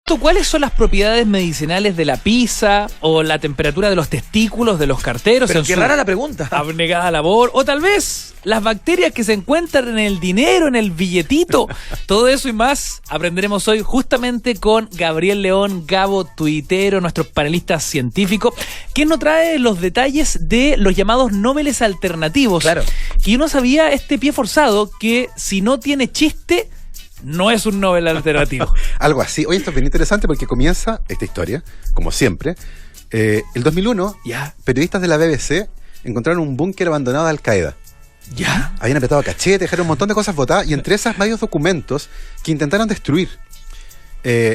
pregunto, ¿cuáles son las propiedades medicinales de la pizza o la temperatura de los testículos de los carteros? Pero qué rara la pregunta. Abnegada labor. O tal vez las bacterias que se encuentran en el dinero, en el billetito. Todo eso y más aprenderemos hoy justamente con Gabriel León, Gabo Tuitero, nuestro panelista científico, quien nos trae los detalles de los llamados Nobeles alternativos. Claro. Que uno sabía este pie forzado que si no tiene chiste, no es un Nobel alternativo. Algo así. Oye, esto es bien interesante porque comienza esta historia, como siempre. El 2001, periodistas de la BBC encontraron un búnker abandonado de Al-Qaeda. ¿Ya? Habían apretado cachete, dejaron un montón de cosas botadas y entre esas varios documentos que intentaron destruir.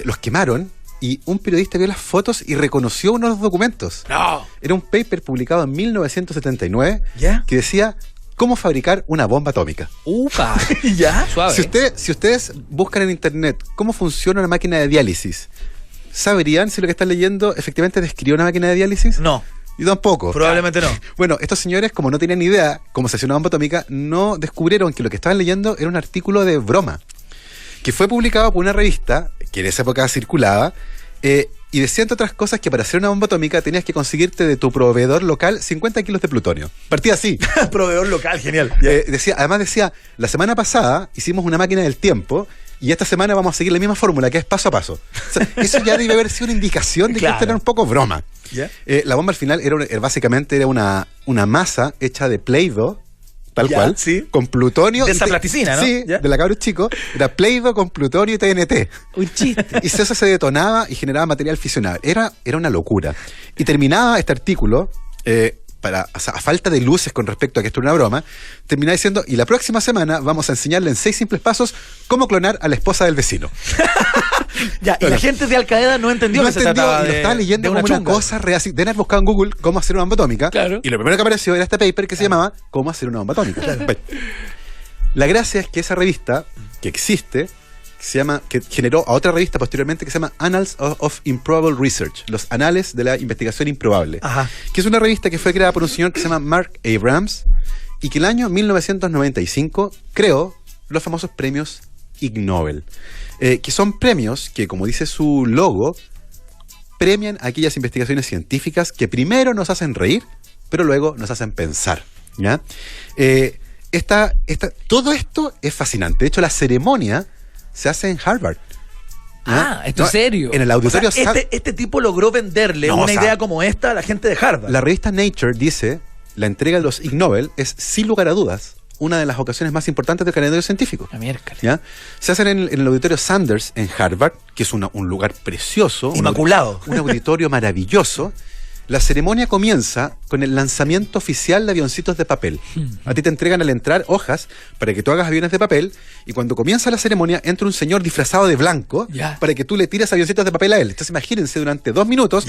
Los quemaron y un periodista vio las fotos y reconoció uno de los documentos. No. Era un paper publicado en 1979 ¿Ya? que decía cómo fabricar una bomba atómica. Upa. ¿Ya? Suave. Si ustedes buscan en internet cómo funciona una máquina de diálisis, ¿sabrían si lo que están leyendo efectivamente describe una máquina de diálisis? No. Yo tampoco. Probablemente no. Bueno, estos señores, como no tenían ni idea cómo se hacía una bomba atómica, no descubrieron que lo que estaban leyendo era un artículo de broma, que fue publicado por una revista que en esa época circulaba, y decía, entre otras cosas, que para hacer una bomba atómica tenías que conseguirte de tu proveedor local 50 kilos de plutonio. Partía así. Proveedor local, genial. Además decía, la semana pasada hicimos una máquina del tiempo y esta semana vamos a seguir la misma fórmula, que es paso a paso. O sea, eso ya debe haber sido una indicación de que esto era un poco broma. ¿Ya? La bomba al final básicamente era una masa hecha de Play-Doh, tal cual, sí. con plutonio. De esa plasticina, ¿no? Sí, ¿Ya? de la cabros chico. Era Play-Doh con plutonio y TNT. Un chiste. Y eso se detonaba y generaba material fisionable. Era una locura. Y terminaba este artículo, a falta de luces con respecto a que esto era una broma, terminaba diciendo, y la próxima semana vamos a enseñarle en 6 simples pasos cómo clonar a la esposa del vecino. Ya, y la gente de Al-Qaeda no entendió No que se entendió, trataba y lo estaba leyendo como una chunga. cosa real. Deben haber buscado en Google cómo hacer una bomba atómica. Claro. Y lo primero que apareció era este paper que se llamaba Cómo hacer una bomba atómica. Bueno, la gracia es que esa revista, que existe, que generó a otra revista posteriormente que se llama Annals of Improbable Research, los anales de la investigación improbable. Ajá. Que es una revista que fue creada por un señor que se llama Mark Abrams y que el año 1995 creó los famosos premios Ig Nobel, que son premios que, como dice su logo, premian aquellas investigaciones científicas que primero nos hacen reír, pero luego nos hacen pensar, ¿ya? Todo esto es fascinante. De hecho, la ceremonia se hace en Harvard. Ah, ¿esto es serio? En el auditorio. O sea, este tipo logró venderle una idea como esta a la gente de Harvard. La revista Nature dice, la entrega de los Ig Nobel es, sin lugar a dudas, una de las ocasiones más importantes del calendario científico. La miércoles. ¿Ya? Se hacen en el auditorio Sanders en Harvard, que es un lugar precioso. Inmaculado. Un auditorio maravilloso. La ceremonia comienza con el lanzamiento oficial de avioncitos de papel. A ti te entregan al entrar hojas para que tú hagas aviones de papel y cuando comienza la ceremonia entra un señor disfrazado de blanco para que tú le tires avioncitos de papel a él. Entonces imagínense, durante 2 minutos,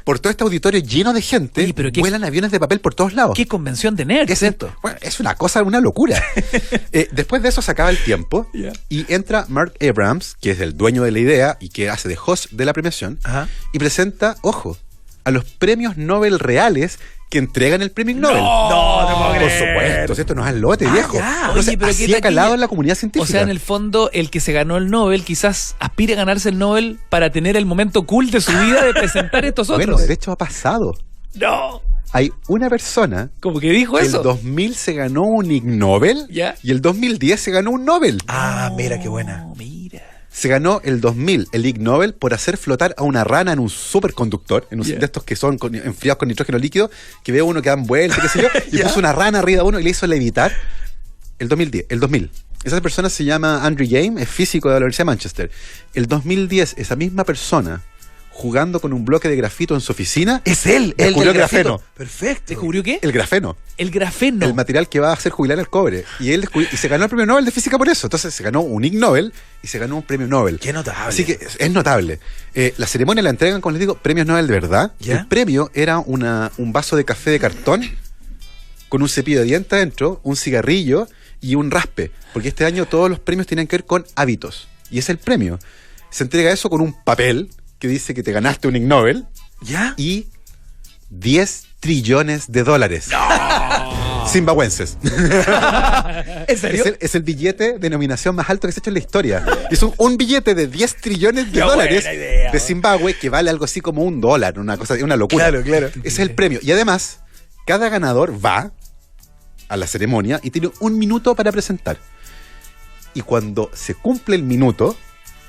por todo este auditorio lleno de gente, oye, pero vuelan aviones de papel por todos lados. ¿Qué convención de nerds? Es una cosa, una locura. Después de eso se acaba el tiempo y entra Mark Abrams, que es el dueño de la idea y que hace de host de la premiación, y presenta, ojo, a los premios Nobel reales que entregan el premio Nobel. No, te puedo creer. Por supuesto, esto no es al lote, viejo. Oye, pero así ha calado en la comunidad científica. O sea, en el fondo, el que se ganó el Nobel quizás aspire a ganarse el Nobel para tener el momento cool de su vida de presentar estos otros. Bueno, de hecho ha pasado. No. Hay una persona como que dijo que eso. El 2000 se ganó un Ig Nobel y el 2010 se ganó un Nobel. Ah, mira qué buena. Mira. Se ganó el 2000 el Ig Nobel por hacer flotar a una rana en un superconductor, en un de estos que son enfriados con nitrógeno líquido, que veo uno que dan vueltas, qué sé yo, y puso una rana arriba de uno y le hizo levitar. El 2000. Esa persona se llama Andrew James, es físico de la Universidad de Manchester. El 2010, esa misma persona, jugando con un bloque de grafito en su oficina, es él, el grafeno. Perfecto. ¿Descubrió qué? El grafeno. El grafeno. El material que va a hacer jubilar el cobre. Y él y se ganó el premio Nobel de física por eso. Entonces se ganó un Ig Nobel y se ganó un premio Nobel. Qué notable. Así que es notable. La ceremonia la entregan, como les digo, premios Nobel de verdad. ¿Ya? El premio era un vaso de café de cartón con un cepillo de dientes adentro, un cigarrillo y un raspe. Porque este año todos los premios tienen que ver con hábitos. Y es el premio. Se entrega eso con un papel que dice que te ganaste un Ig Nobel. ¿Ya? Y $10 trillones. No. zimbabuenses. ¿En serio? Es el billete de nominación más alto que se ha hecho en la historia. Es un billete de 10 trillones de dólares de Zimbabue que vale algo así como $1, una locura. Claro. Ese es el premio. Y además, cada ganador va a la ceremonia y tiene 1 minuto para presentar. Y cuando se cumple el minuto,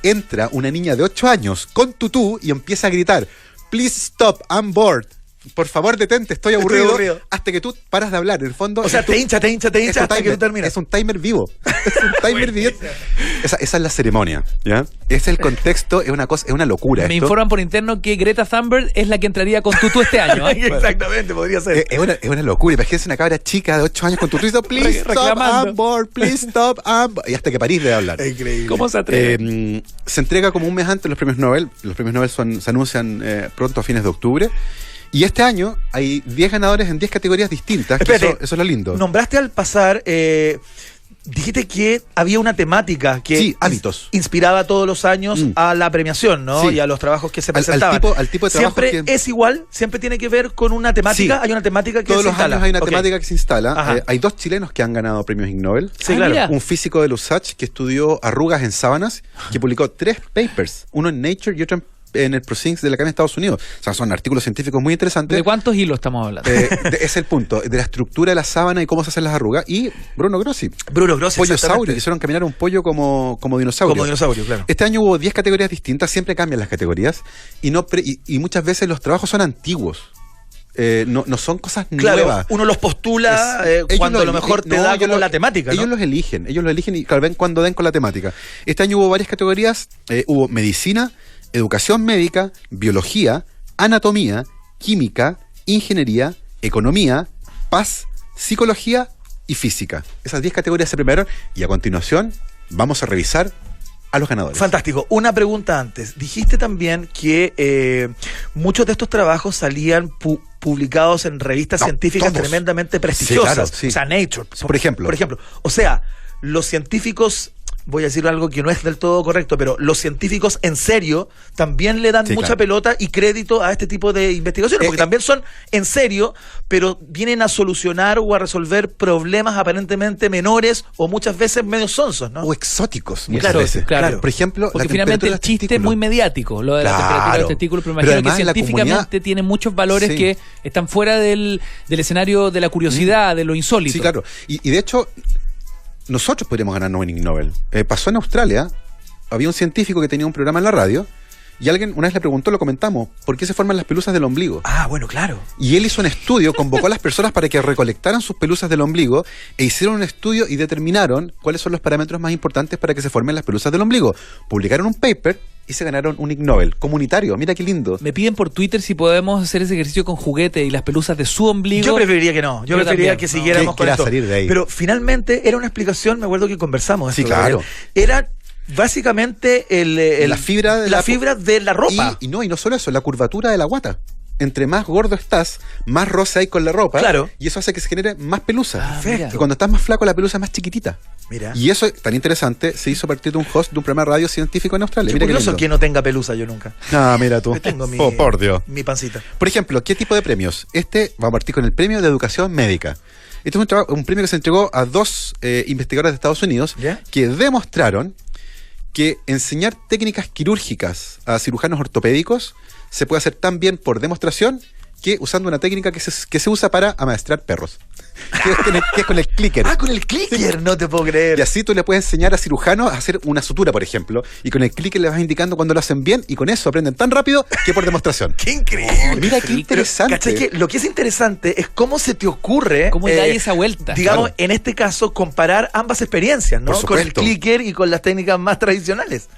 entra una niña de 8 años con tutú y empieza a gritar: "Please stop, I'm bored". Por favor, detente, estoy aburrido. Hasta que tú paras de hablar. En el fondo. O sea, te hincha hasta que tú terminas. Es un timer vivo. Es un timer vivo. Esa es la ceremonia, ¿ya? Es el contexto, es una locura. Me informan por interno que Greta Thunberg es la que entraría con tutú este año. Exactamente, podría ser. Es una locura. Imagínense una cabra chica de 8 años con tutú y dice: "Please stop, I'm bored, please stop, I'm bored". Y hasta que parís de hablar. Increíble. ¿Cómo se atreve? Se entrega como un mes antes los premios Nobel. Los premios Nobel se anuncian pronto a fines de octubre. Y este año hay 10 ganadores en 10 categorías distintas. Espérate, eso es lo lindo. Nombraste al pasar, dijiste que había una temática que hábitos. Inspiraba todos los años a la premiación, ¿no? Sí. Y a los trabajos que se presentaban. Al tipo de trabajo ¿Siempre es igual? ¿Siempre tiene que ver con una temática? Sí. Hay una temática que todos se los instala. años hay una temática que se instala. Ajá. Hay 2 chilenos que han ganado premios Ig Nobel. Sí, claro. Mira. Un físico de Lusach que estudió arrugas en sábanas, que publicó 3 papers, uno en Nature y otro en el Proceedings de la Academia de Estados Unidos. O sea, son artículos científicos muy interesantes. ¿De cuántos hilos estamos hablando? Es el punto, de la estructura de la sábana y cómo se hacen las arrugas. Y Bruno Grossi. Pollosaurio, hicieron caminar un pollo como dinosaurio. Como dinosaurio, claro. Este año hubo 10 categorías distintas, siempre cambian las categorías. Y muchas veces los trabajos son antiguos. No son cosas claro, nuevas. Uno los postula cuando a lo mejor te da como la temática, ¿no? Ellos los eligen y claro, ven cuando den con la temática. Este año hubo varias categorías. Hubo medicina, educación médica, biología, anatomía, química, ingeniería, economía, paz, psicología y física. Esas 10 categorías se premiaron y a continuación vamos a revisar a los ganadores. Fantástico. Una pregunta antes. Dijiste también que muchos de estos trabajos salían publicados en revistas científicas todos. Tremendamente prestigiosas. Sí, claro, sí. O sea, Nature. Por ejemplo. O sea, los científicos... Voy a decir algo que no es del todo correcto, pero los científicos en serio también le dan mucha pelota y crédito a este tipo de investigaciones, porque también son en serio, pero vienen a solucionar o a resolver problemas aparentemente menores o muchas veces medio sonsos, ¿no? O exóticos, muchas veces. Claro. Por ejemplo, porque finalmente el chiste es muy mediático, lo de la temperatura del testículo, pero imagino que científicamente tiene muchos valores que están fuera del escenario de la curiosidad, de lo insólito. Sí, claro. Y de hecho... nosotros podríamos ganarnos un Ig Nobel. Pasó en Australia, había un científico que tenía un programa en la radio y alguien una vez le preguntó, lo comentamos, ¿por qué se forman las pelusas del ombligo? Ah, bueno, claro. Y él hizo un estudio, convocó a las personas para que recolectaran sus pelusas del ombligo e hicieron un estudio y determinaron cuáles son los parámetros más importantes para que se formen las pelusas del ombligo. Publicaron un paper y se ganaron un Ig Nobel comunitario. Mira qué lindo. Me piden por Twitter si podemos hacer ese ejercicio con juguete y las pelusas de su ombligo. Yo preferiría que no. Yo preferiría que siguiéramos con esto. Salir de ahí. Pero finalmente era una explicación, me acuerdo que conversamos. Sí, claro. Era básicamente la fibra de la ropa. Y no solo eso, la curvatura de la guata. Entre más gordo estás, más roce hay con la ropa. Claro. Y eso hace que se genere más pelusa. Perfecto. Y cuando estás más flaco, la pelusa es más chiquitita. Mira. Y eso, tan interesante, se hizo a partir de un host de un programa de radio científico en Australia. Qué curioso que no tenga pelusa yo nunca. Ah, mira tú. Tengo por Dios. Mi pancita. Por ejemplo, ¿qué tipo de premios? Va a partir con el premio de educación médica. Este es un premio que se entregó a 2 investigadores de Estados Unidos que demostraron que enseñar técnicas quirúrgicas a cirujanos ortopédicos se puede hacer tan bien por demostración que usando una técnica que se usa para amaestrar perros. Que es con el clicker. Ah, con el clicker, no te puedo creer. Y así tú le puedes enseñar a cirujanos a hacer una sutura, por ejemplo, y con el clicker le vas indicando cuando lo hacen bien, y con eso aprenden tan rápido que por demostración. ¡Qué increíble! Mira qué interesante. ¿Cachai? Que lo que es interesante es cómo se te ocurre... ¿Cómo da esa vuelta? Digamos, en este caso, comparar ambas experiencias, ¿no? Con el clicker y con las técnicas más tradicionales.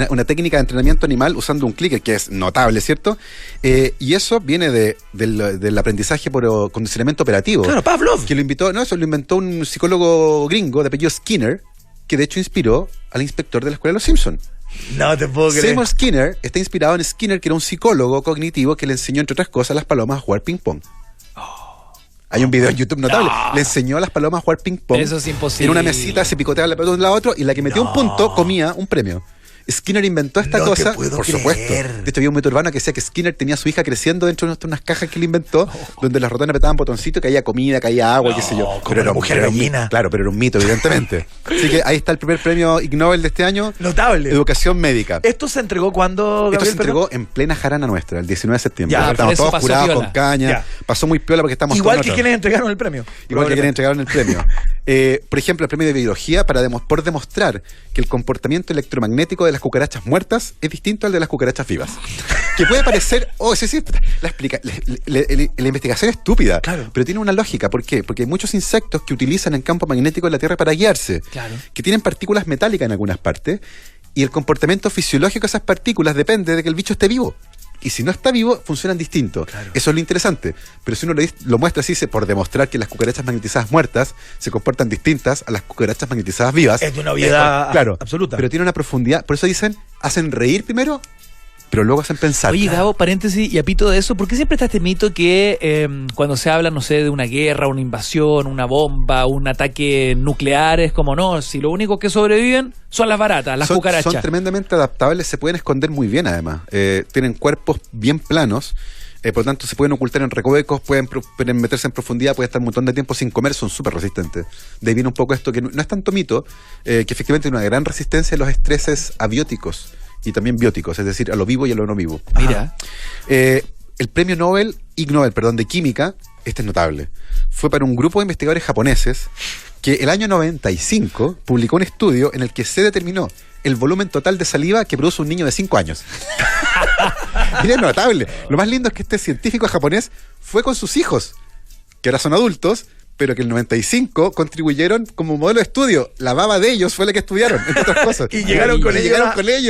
Una técnica de entrenamiento animal usando un clicker que es notable, ¿cierto? Y eso viene del aprendizaje por condicionamiento operativo. Claro, Pavlov. Que lo inventó un psicólogo gringo de apellido Skinner, que de hecho inspiró al inspector de la escuela de los Simpsons. No te puedo creer. Seymour Skinner está inspirado en Skinner, que era un psicólogo cognitivo que le enseñó, entre otras cosas, a las palomas a jugar ping-pong. Hay un video en YouTube notable. Le enseñó a las palomas a jugar ping-pong. Eso es imposible. En una mesita se picoteaba la pelota de un lado a otro y la que metió un punto comía un premio. Skinner inventó esta No te cosa, puedo por creer. supuesto. De hecho, había un mito urbano que decía que Skinner tenía a su hija creciendo dentro de unas cajas que él inventó, donde las ratones apretaban botoncitos, caía comida, caía agua, qué sé yo. como la mujer gallina. Claro, pero era un mito, evidentemente. Así que ahí está el primer premio Ig Nobel de este año. Notable. Educación médica. ¿Esto se entregó cuando, Gabriel? Esto se entregó en plena jarana nuestra, el 19 de septiembre. Ya, Estamos eso todos pasó curados piola. con caña. Ya. Pasó muy piola porque estamos Igual todos que nosotros. quienes entregaron el premio. Igual que quienes entregaron el premio. Por ejemplo, el premio de biología por demostrar que el comportamiento electromagnético de las cucarachas muertas es distinto al de las cucarachas vivas. Que puede parecer, la investigación es estúpida, Claro. pero tiene una lógica. ¿Por qué? Porque hay muchos insectos que utilizan el campo magnético de la Tierra para guiarse, Claro. que tienen partículas metálicas en algunas partes, y el comportamiento fisiológico de esas partículas depende de que el bicho esté vivo. Y si no está vivo, funcionan distintos. Claro. Eso es lo interesante. Pero si uno lo muestra así, por demostrar que las cucarachas magnetizadas muertas se comportan distintas a las cucarachas magnetizadas vivas. Es de una obviedad claro, absoluta. Pero tiene una profundidad. Por eso dicen, hacen reír primero, pero luego hacen pensar. Oye, Gabo, paréntesis y a pito de eso, ¿por qué siempre está este mito que cuando se habla, no sé, de una guerra, una invasión, una bomba, un ataque nuclear, es como, no, si lo único que sobreviven son las baratas, las cucarachas? Son tremendamente adaptables, se pueden esconder muy bien además. Tienen cuerpos bien planos. Por lo tanto, se pueden ocultar en recovecos, pueden meterse en profundidad, pueden estar un montón de tiempo sin comer, son súper resistentes. De ahí viene un poco esto, que no es tanto mito, que efectivamente hay una gran resistencia a los estreses abióticos y también bióticos, es decir, a lo vivo y a lo no vivo. Mira. El premio Nobel, Ig Nobel, de química, este es notable. Fue para un grupo de investigadores japoneses que el año 95 publicó un estudio en el que se determinó el volumen total de saliva que produce un niño de 5 años. Mira, es notable. Lo más lindo es que este científico japonés fue con sus hijos, que ahora son adultos, pero que el 95 contribuyeron como modelo de estudio. La baba de ellos fue la que estudiaron, entre otras cosas. Y llegaron con ellos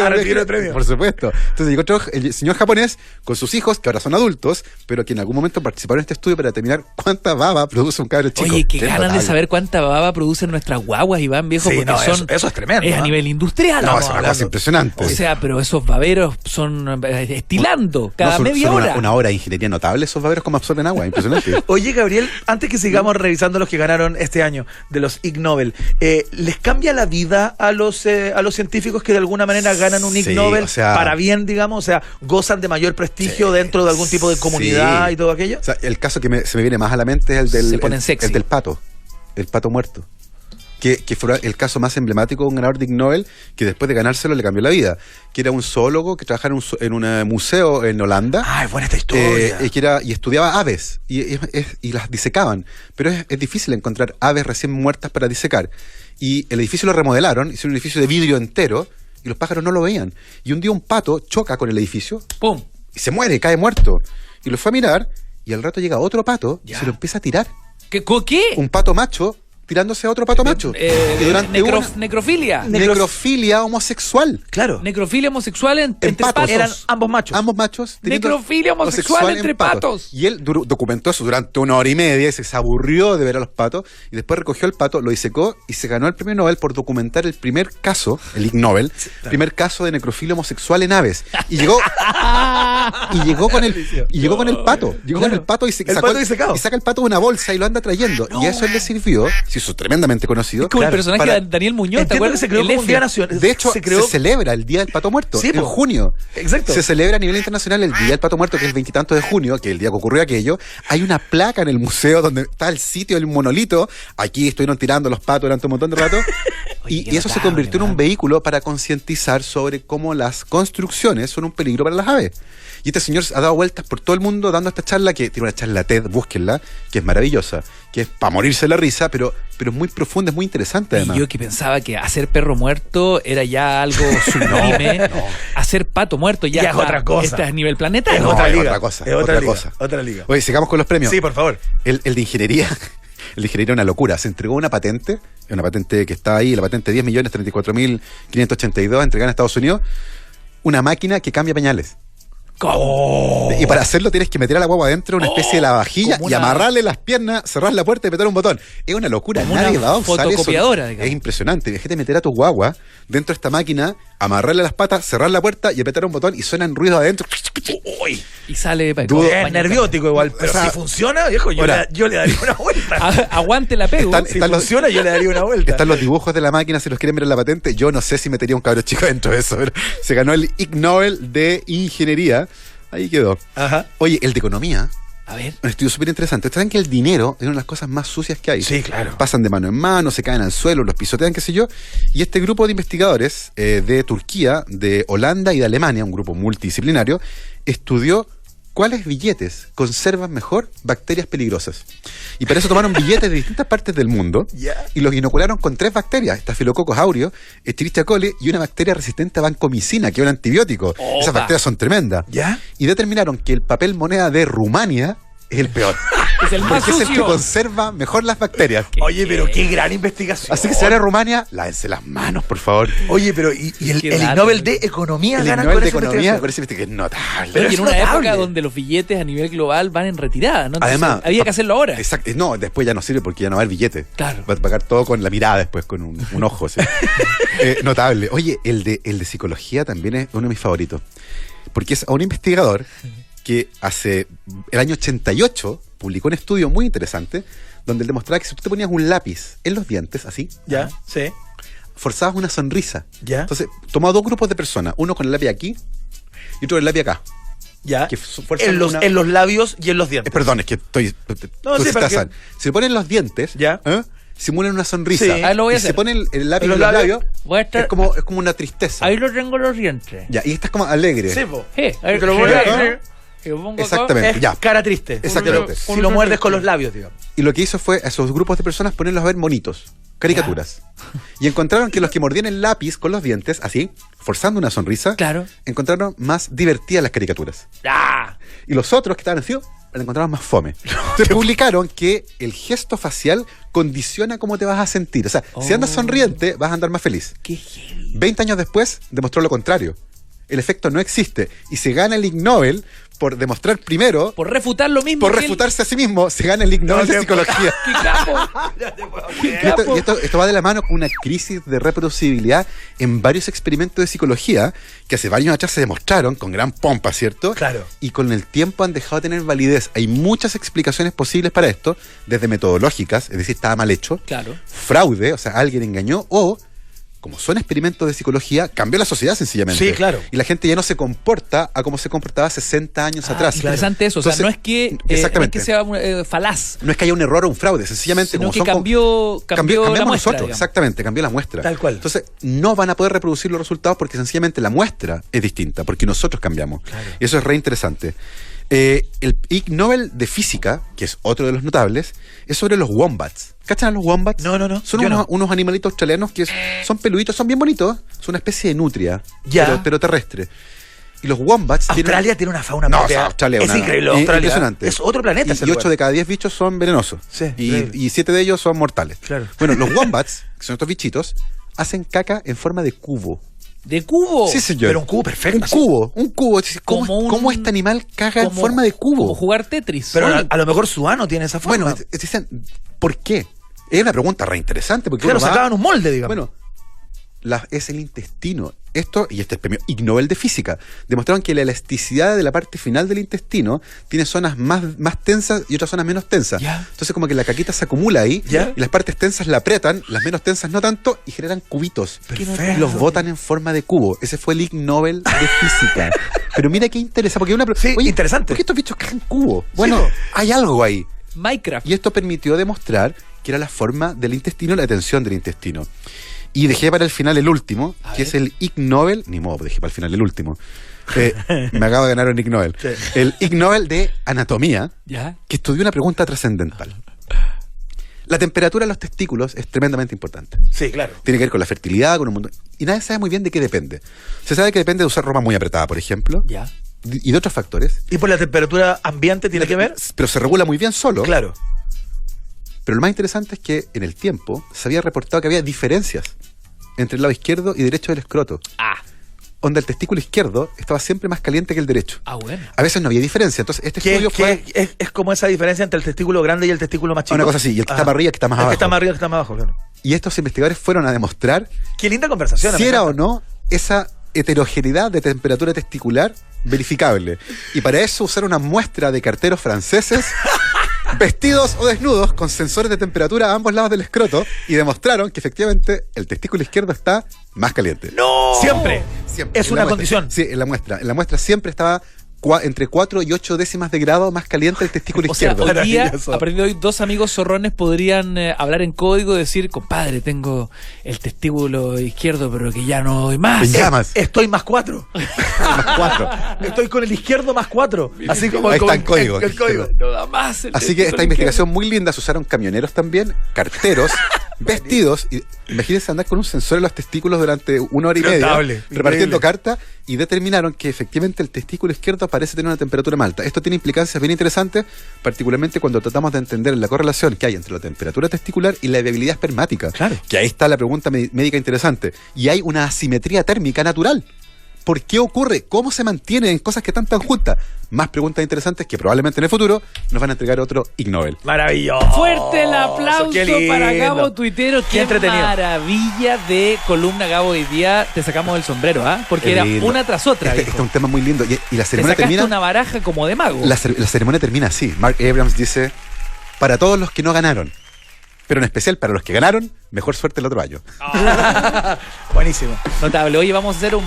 a recibir el premio. Por supuesto. Entonces llegó el señor japonés con sus hijos, que ahora son adultos, pero que en algún momento participaron en este estudio para determinar cuánta baba produce un cabro chico. Oye, qué Es ganas notable. de saber cuánta baba producen nuestras guaguas, Iván, viejo, Sí, porque no, son... eso es tremendo. Es a ¿no? nivel industrial. No, vamos es una hablando. cosa impresionante. O sea, pero esos baberos son estilando cada son media hora. Una hora de ingeniería notable esos baberos como absorben agua, impresionante. Oye, Gabriel, antes que sigamos revisando los que ganaron este año de los Ig Nobel, ¿les cambia la vida a los científicos que de alguna manera ganan un Ig Sí, Nobel o sea, para bien, digamos? O sea, ¿gozan de mayor prestigio dentro de algún tipo de comunidad sí. y todo aquello? O sea, el caso que se me viene más a la mente es Se ponen sexy. el del pato. El pato muerto. Que fue el caso más emblemático de un ganador de Ig Nobel que después de ganárselo le cambió la vida. Que era un zoólogo que trabajaba en un museo en Holanda. Ah, es buena esta historia. Y estudiaba aves y las disecaban. Pero es difícil encontrar aves recién muertas para disecar. Y el edificio lo remodelaron, hicieron un edificio de vidrio entero y los pájaros no lo veían. Y un día un pato choca con el edificio ¡Pum! y se muere, cae muerto. Y lo fue a mirar y al rato llega otro pato y Ya. se lo empieza a tirar. ¿Qué? Un pato macho tirándose a otro pato macho. Y durante una Necrofilia. necrofilia homosexual. Claro. Necrofilia homosexual entre patos. patos. Eran ambos machos. Ambos machos. teniendo Necrofilia homosexual en entre patos. Y él documentó eso durante 1 hora y media y se aburrió de ver a los patos y después recogió el pato, lo disecó y se ganó el premio Nobel por documentar el primer caso, el Ig Nobel, primer caso de necrofilia homosexual en aves. Y llegó con el pato. Llegó con el pato y El pato disecado. y saca el pato de una bolsa y lo anda trayendo. Y a eso le sirvió, se hizo tremendamente conocido. Es como el Claro, personaje para- de Daniel Muñoz, ¿te Entiendo que acuerdas? se creó El como un Efia. día nacional. De hecho, se creó. se celebra el Día del Pato Muerto Sí, en po. junio. Exacto. Se celebra a nivel internacional el Día del Pato Muerto, que es el 20 y tanto de junio, que es el día que ocurrió aquello. Hay una placa en el museo donde está el sitio del monolito. Aquí estuvieron tirando los patos durante un montón de rato. Oye, qué y eso se notable, convirtió en un man. vehículo para concientizar sobre cómo las construcciones son un peligro para las aves. Y este señor ha dado vueltas por todo el mundo dando esta charla, que tiene una charla TED, búsquenla, que es maravillosa, que es para morirse la risa, pero es muy profunda, es muy interesante además. Y yo que pensaba que hacer perro muerto era ya algo sublime. Hacer pato muerto ya, Ya es otra cosa. Está a nivel planetario. Es No, otra es liga. otra cosa, Es otra otra liga. cosa. Otra liga. Oye, sigamos con los premios. Sí, por favor. El de ingeniería, el de ingeniería es una locura. Se entregó una patente que está ahí, la patente 10.034.582, entregada en Estados Unidos, una máquina que cambia pañales. ¿Cómo? Y para hacerlo tienes que meter a la guagua adentro una especie de lavavajilla como y una- amarrarle las piernas, cerrar la puerta y meter un botón. Es una locura. Como Nadie una va a usar fotocopiadora, eso. digamos. Es impresionante. Déjate meter a tu guagua dentro de esta máquina, amarrarle las patas, cerrar la puerta y apretar un botón y suenan ruidos adentro. Uy, Y sale... es nerviótico igual, pero O sea, si funciona, viejo, yo le daría una vuelta. Aguante la pego. Están- Si funciona, yo le daría una vuelta. Están los dibujos de la máquina, si los quieren ver en la patente. Yo no sé si metería un cabro chico dentro de eso, pero se ganó el Ig Nobel de Ingeniería. Ahí quedó. Ajá. Oye, el de Economía, A ver. un estudio súper interesante. Ustedes saben que el dinero es una de las cosas más sucias que hay. Sí, claro. Pasan de mano en mano, se caen al suelo, los pisotean, qué sé yo. Y este grupo de investigadores de Turquía, de Holanda y de Alemania, un grupo multidisciplinario, estudió cuáles billetes conservan mejor bacterias peligrosas. Y para eso tomaron billetes de distintas partes del mundo Ya. y los inocularon con 3 bacterias: Staphylococcus aureus, Escherichia coli y una bacteria resistente a vancomicina, que es un antibiótico. Opa. Esas bacterias son tremendas. ¿Ya? Y determinaron que el papel moneda de Rumania es el peor. Es el más Porque es el que sucio. conserva mejor las bacterias. Oye, pero qué gran investigación. Así que si van a Rumania, lávense las manos, por favor. Oye, pero ¿y el Qué Ig dato. Nobel de Economía El gana Nobel por de esa Economía, investigación? por eso viste que es notable. Pero Pero y es en una notable. época donde los billetes a nivel global van en retirada, ¿no? Entonces, Además, había que hacerlo ahora. Exacto. No, después ya no sirve porque ya no va el billete. Claro. Va a pagar todo con la mirada después, con un ojo. ¿Sí? Notable. Oye, el de psicología también es uno de mis favoritos. Porque es a un investigador que hace el año 88 publicó un estudio muy interesante donde él demostraba que si tú te ponías un lápiz en los dientes, así, Ya, sí. forzabas una sonrisa. Ya. Entonces, tomó a 2 grupos de personas, uno con el lápiz aquí y otro con el lápiz acá. Ya. Que fuerzan En los, una- en los labios y en los dientes. Perdón, es que estoy... No, sí, entonces, pero que- si le ponen los dientes, Ya. simulan una sonrisa. Sí. Ahí lo voy a Y si hacer. se ponen el lápiz En en los los labios, Voy a estar- es como una tristeza. Ahí lo tengo los dientes. Ya, y esta es como alegre. Sí, po. Ahí Te lo voy a sí, hacer. y lo pongo acá. Exactamente. Es Ya. cara triste. Exactamente. Si lo muerdes con los labios, digamos. Y lo que hizo fue a esos grupos de personas ponerlos a ver monitos, caricaturas. Y encontraron que los que mordían el lápiz con los dientes, así, forzando una sonrisa, Claro. encontraron más divertidas las caricaturas. ¡Ah! Y los otros que estaban así, la encontraron más fome. Entonces publicaron que el gesto facial condiciona cómo te vas a sentir. O sea, si andas sonriente, vas a andar más feliz. ¡Qué heavy! 20 años después, demostró lo contrario. El efecto no existe. Y se gana el Ig Nobel por demostrar primero, Por refutar lo mismo. por que él. refutarse a sí mismo, se gana el Ig Nobel de psicología. ¡Qué capo! ¡Qué Y esto, capo! esto va de la mano con una crisis de reproducibilidad en varios experimentos de psicología que hace varios años atrás se demostraron con gran pompa, ¿cierto? Claro. Y con el tiempo han dejado de tener validez. Hay muchas explicaciones posibles para esto, desde metodológicas, es decir, estaba mal hecho, Claro. fraude, o sea, alguien engañó, o, como son experimentos de psicología, cambió la sociedad sencillamente. Sí, claro. Y la gente ya no se comporta a como se comportaba 60 años atrás. Interesante eso. O sea, Entonces, no es que, exactamente. no es que sea falaz, No es que haya un error o un fraude, sencillamente sino como que son cambió la cambiamos muestra. nosotros, digamos. exactamente, cambió la muestra. Tal cual. Entonces, no van a poder reproducir los resultados porque sencillamente la muestra es distinta, porque nosotros cambiamos. Y eso es re interesante. El Ig Nobel de Física, que es otro de los notables, es sobre los wombats. ¿Cachan a los wombats? No. Son Yo unos, no. unos animalitos australianos que son peluditos, son bien bonitos. Son una especie de nutria, Ya. pero terrestre. Y los wombats Australia tiene una fauna No, propia. o sea, Australia es una- increíble, es Australia. impresionante. Es otro planeta ese Y 8 lugar. de cada 10 bichos son venenosos. Sí, increíble. y 7 de ellos son mortales. Claro. Bueno, los wombats, que son estos bichitos, hacen caca en forma de cubo. De cubo. Sí, señor. Pero un cubo perfecto. Un así. cubo, un cubo. ¿Cómo, Como un- cómo este animal caga en Como- forma de cubo? Como jugar Tetris. Pero Oye, a lo mejor su ano tiene esa forma. Bueno, dicen, ¿por qué? Es una pregunta re interesante. Porque claro, uno va- sacaban un molde, digamos. Bueno, es el intestino. Esto, y este es el premio Ig Nobel de Física, demostraron que la elasticidad de la parte final del intestino tiene zonas más tensas y otras zonas menos tensas. Ya. Entonces como que la caquita se acumula ahí Ya. y las partes tensas la apretan, las menos tensas no tanto y generan cubitos. Perfecto. Y los botan en forma de cubo. Ese fue el Ig Nobel de Física. Pero mira qué interesante, porque Sí, interesante. ¿por qué estos bichos cagan cubo? Bueno, po. hay algo ahí. Minecraft. Y esto permitió demostrar que era la forma del intestino, la tensión del intestino. Y dejé para el final el último, A que ver. es el Ig Nobel. Ni modo, dejé para el final el último. Me acabo de ganar un Ig Nobel. Sí. El Ig Nobel de Anatomía, ¿Ya? que estudió una pregunta trascendental. La temperatura de los testículos es tremendamente importante. Sí, claro. Tiene que ver con la fertilidad, con un montón. Y nadie sabe muy bien de qué depende. Se sabe que depende de usar ropa muy apretada, por ejemplo, ¿Ya? y de otros factores. ¿Y por la temperatura ambiente tiene que ver? Pero se regula muy bien solo. Claro. Pero lo más interesante es que en el tiempo se había reportado que había diferencias entre el lado izquierdo y derecho del escroto. Ah. Donde el testículo izquierdo estaba siempre más caliente que el derecho. Ah, bueno. A veces no había diferencia. Entonces, este ¿Qué, estudio fue es como esa diferencia entre el testículo grande y el testículo más chico? una cosa así. Y el que está Ajá. más arriba, el que está más El abajo. que está más arriba, el que está más abajo, claro. Y estos investigadores fueron a demostrar Qué linda conversación. si me era o encanta. no esa heterogeneidad de temperatura testicular verificable. Y para eso usaron una muestra de carteros franceses vestidos o desnudos con sensores de temperatura a ambos lados del escroto y demostraron que efectivamente el testículo izquierdo está más caliente. ¡No! Siempre. Es una condición. Sí, en la muestra. En la muestra siempre estaba entre 4 y 8 décimas de grado más caliente el testículo izquierdo. Hoy día, a partir de hoy, dos amigos zorrones podrían hablar en código y decir, compadre, tengo el testículo izquierdo, pero que ya no doy más. Estoy más 4. Más 4. Estoy con el izquierdo más 4. Así como ahí está el código. El código. No da más. Así que esta investigación muy linda, se usaron camioneros también, carteros, vestidos, y imagínense andar con un sensor en los testículos durante 1 hora y media, repartiendo cartas, y determinaron que efectivamente el testículo izquierdo parece tener una temperatura más alta. Esto tiene implicancias bien interesantes, particularmente cuando tratamos de entender la correlación que hay entre la temperatura testicular y la viabilidad espermática. Claro. Que ahí está la pregunta médica interesante. Y hay una asimetría térmica natural. ¿Por qué ocurre? ¿Cómo se mantiene en cosas que están tan juntas? Más preguntas interesantes que probablemente en el futuro nos van a entregar otro Ig Nobel. Maravilloso. Fuerte el aplauso para Gabo Tuitero. Qué entretenido. Maravilla de columna, Gabo. Hoy día te sacamos el sombrero, ¿ah? Porque era una tras otra. Este es un tema muy lindo. Y la te ceremonia sacaste termina. una baraja como de mago. La ceremonia termina así. Mark Abrams dice: para todos los que no ganaron, pero en especial para los que ganaron, mejor suerte el otro año. Buenísimo. Notable. Oye, vamos a hacer un